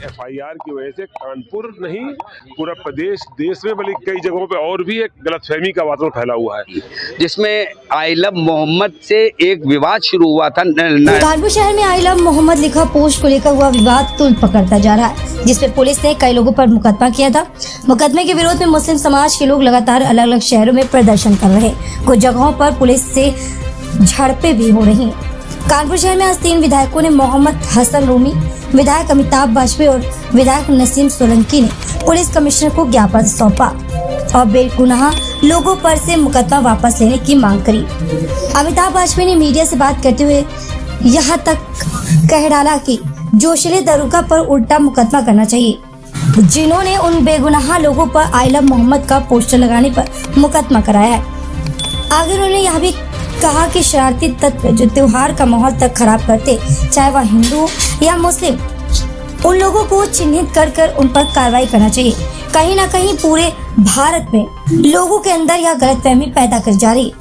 FIR की वजह से कानपुर नहीं पूरा प्रदेश देश में बल्कि कई जगहों पे और भी एक गलतफहमी का वातावरण फैला हुआ है, जिसमें आई लव मोहम्मद से एक विवाद शुरू हुआ था। कानपुर शहर में आई लव मोहम्मद लिखा पोस्ट को लेकर हुआ विवाद तुल पकड़ता जा रहा है, जिसमें पुलिस ने कई लोगों पर मुकदमा किया था। मुकदमे के विरोध में मुस्लिम समाज के लोग लगातार अलग अलग शहरों में प्रदर्शन कर रहे हैं। कुछ जगहों पर पुलिस से झड़पें भी हो रही हैं। कानपुर शहर में आज 3 विधायकों ने मोहम्मद हसन रूमी, विधायक अमिताभ वाजपेयी और विधायक नसीम सोलंकी ने पुलिस कमिश्नर को ज्ञापन सौंपा और बेगुनाह लोगों पर से मुकदमा वापस लेने की मांग करी। अमिताभ वाजपेयी ने मीडिया से बात करते हुए यहाँ तक कह डाला कि जोशीले दरोगा पर उल्टा मुकदमा करना चाहिए, जिन्होंने उन बेगुनाह लोगों पर आई लव मोहम्मद का पोस्टर लगाने पर मुकदमा कराया है। आगे उन्होंने यह भी कहा कि शरारती तत्व जो त्योहार का माहौल तक खराब करते, चाहे वह हिंदू या मुस्लिम, उन लोगों को चिन्हित कर उन पर कार्रवाई करना चाहिए। कहीं न कहीं पूरे भारत में लोगों के अंदर यह गलतफहमी पैदा कर जा रही है।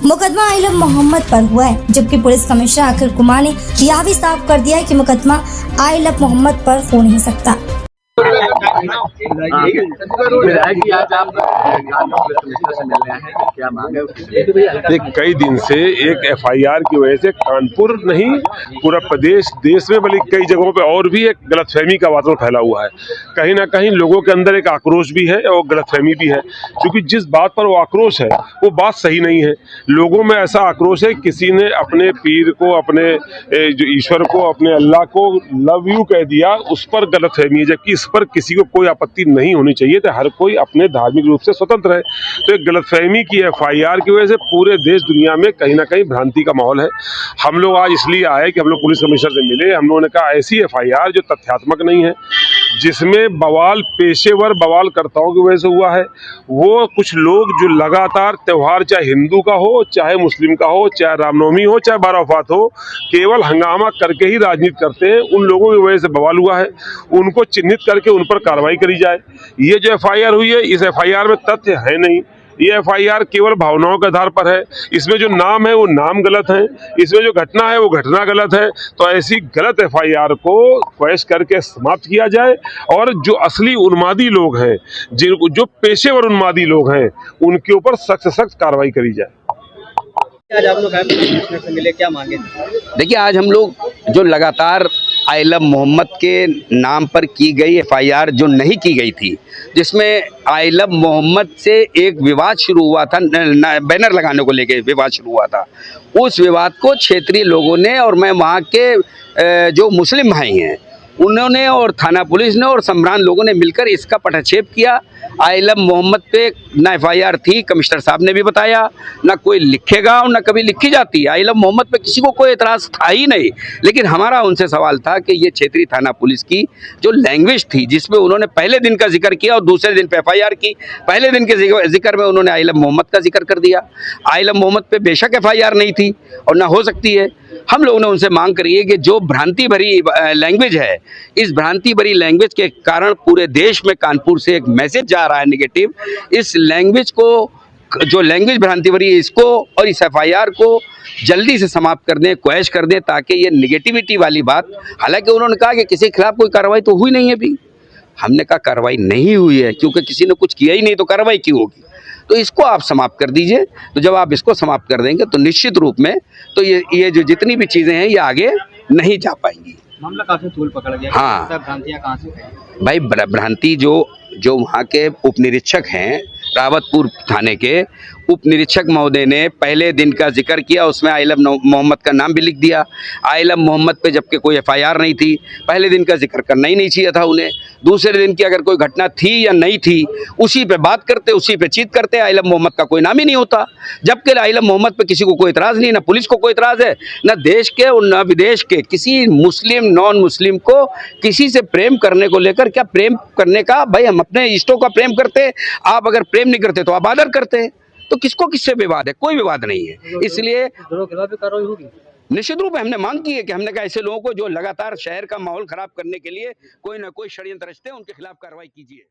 मुकदमा आई लव मोहम्मद पर हुआ है, जबकि पुलिस कमिश्नर अखिल कुमार ने यह भी साफ कर दिया है कि मुकदमा आई लव मोहम्मद पर हो नहीं सकता। कई दिन से एक एफआईआर की वजह से कानपुर नहीं पूरा प्रदेश देश में बल्कि कई जगहों पे और भी एक गलतफहमी का वातावरण फैला हुआ है। कहीं ना कहीं लोगों के अंदर एक आक्रोश भी है और गलतफहमी भी है, क्योंकि जिस बात पर वो आक्रोश है वो बात सही नहीं है। लोगों में ऐसा आक्रोश है, किसी ने अपने पीर को, अपने जो ईश्वर को, अपने अल्लाह को लव यू कह दिया, उस पर गलतफहमी है, जबकि इस पर किसी को कोई आपत्ति नहीं होनी चाहिए। तो हर कोई अपने धार्मिक रूप से स्वतंत्र है। तो एक गलतफहमी की एफआईआर की वजह से पूरे देश दुनिया में कहीं ना कहीं भ्रांति का माहौल है। हम लोग आज इसलिए आए कि हम लोग पुलिस कमिश्नर से मिले। हम लोगों ने कहा ऐसी एफआईआर जो तथ्यात्मक नहीं है, जिसमें बवाल पेशेवर बवालकर्ताओं की वजह से हुआ है। वो कुछ लोग जो लगातार त्योहार, चाहे हिंदू का हो, चाहे मुस्लिम का हो, चाहे रामनवमी हो, चाहे बारावफात हो, केवल हंगामा करके ही राजनीति करते हैं, उन लोगों की वजह से बवाल हुआ है। उनको चिन्हित करके उन पर कार्रवाई करी जाए। ये जो एफआईआर हुई है, इस एफआईआर में तथ्य है नहीं। ये एफआईआर केवल भावनाओं के आधार पर है। इसमें जो नाम है वो नाम गलत है, इसमें जो घटना है वो घटना गलत है। तो ऐसी गलत एफआईआर को क्वैश करके समाप्त किया जाए और जो असली उन्मादी लोग हैं, जो पेशेवर उन्मादी लोग हैं, उनके ऊपर सख्त से सख्त कार्रवाई करी जाए। आज आप लोग कमिश्नर से मिले, क्या मांगे? देखिए, आज हम लोग जो लगातार आई लव मोहम्मद के नाम पर की गई एफआईआर जो नहीं की गई थी, जिसमें आई लव मोहम्मद से एक विवाद शुरू हुआ था, बैनर लगाने को लेकर विवाद शुरू हुआ था। उस विवाद को क्षेत्रीय लोगों ने और मैं वहाँ के जो मुस्लिम भाई हैं उन्होंने और थाना पुलिस ने और सम्रान लोगों ने मिलकर इसका पटाक्षेप किया। आई लव मोहम्मद पे ना एफआईआर थी, कमिश्नर साहब ने भी बताया, ना कोई लिखेगा और ना कभी लिखी जाती। आई लव मोहम्मद पे किसी को कोई एतराज़ था ही नहीं। लेकिन हमारा उनसे सवाल था कि ये क्षेत्रीय थाना पुलिस की जो लैंग्वेज थी, जिसमें उन्होंने पहले दिन का जिक्र किया और दूसरे दिन पे एफआईआर की। पहले दिन के जिक्र में उन्होंने आई लव मोहम्मद का जिक्र कर दिया। आई लव मोहम्मद पे बेशक एफआईआर नहीं थी और ना हो सकती है। हम लोगों ने उनसे मांग करी है कि जो भ्रांति भरी लैंग्वेज है, इस भ्रांति भरी लैंग्वेज के कारण पूरे देश में कानपुर से एक मैसेज जा रहा है नेगेटिव। इस लैंग्वेज को, जो लैंग्वेज भ्रांति भरी है, इसको और इस एफआईआर को जल्दी से समाप्त कर दें, क्वैश कर दें, ताकि ये निगेटिविटी वाली बात, हालांकि उन्होंने कहा कि किसी के खिलाफ कोई कार्रवाई तो हुई नहीं है अभी। हमने कहा कार्रवाई नहीं हुई है क्योंकि किसी ने कुछ किया ही नहीं, तो कार्रवाई क्यों होगी? तो इसको आप समाप्त कर दीजिए। तो जब आप इसको समाप्त कर देंगे तो निश्चित रूप में तो ये जो जितनी भी चीज़ें हैं ये आगे नहीं जा पाएंगी। मामला काफी तूल पकड़ गया। हाँ, भ्रांतियां कहाँ से फैली? भाई भ्रांति जो वहाँ के उप निरीक्षक हैं, रावतपुर थाने के उप निरीक्षक महोदय ने पहले दिन का जिक्र किया, उसमें आई लव मोहम्मद का नाम भी लिख दिया। आई लव मोहम्मद पे जबकि कोई एफआईआर नहीं थी, पहले दिन का जिक्र करना ही नहीं चाहिए था उन्हें। दूसरे दिन की अगर कोई घटना थी या नहीं थी, उसी पे बात करते, उसी पे चीत करते। आई लव मोहम्मद का कोई नाम ही नहीं होता, जबकि आई लव मोहम्मद पे किसी को कोई इतराज़ नहीं, ना पुलिस को कोई इतराज़ है, ना देश के और ना विदेश के किसी मुस्लिम नॉन मुस्लिम को किसी से प्रेम करने को लेकर, क्या प्रेम करने का, भाई हम अपने इष्टों का प्रेम करते, आप अगर प्रेम नहीं करते तो आप आदर करते। तो किसको किससे विवाद है? कोई विवाद नहीं है। इसलिए कार्रवाई होगी निश्चित रूप में हमने मांग की है कि हमने कहा ऐसे लोगों को जो लगातार शहर का माहौल खराब करने के लिए कोई ना कोई षड्यंत्र रचते हैं, उनके खिलाफ कार्रवाई कीजिए।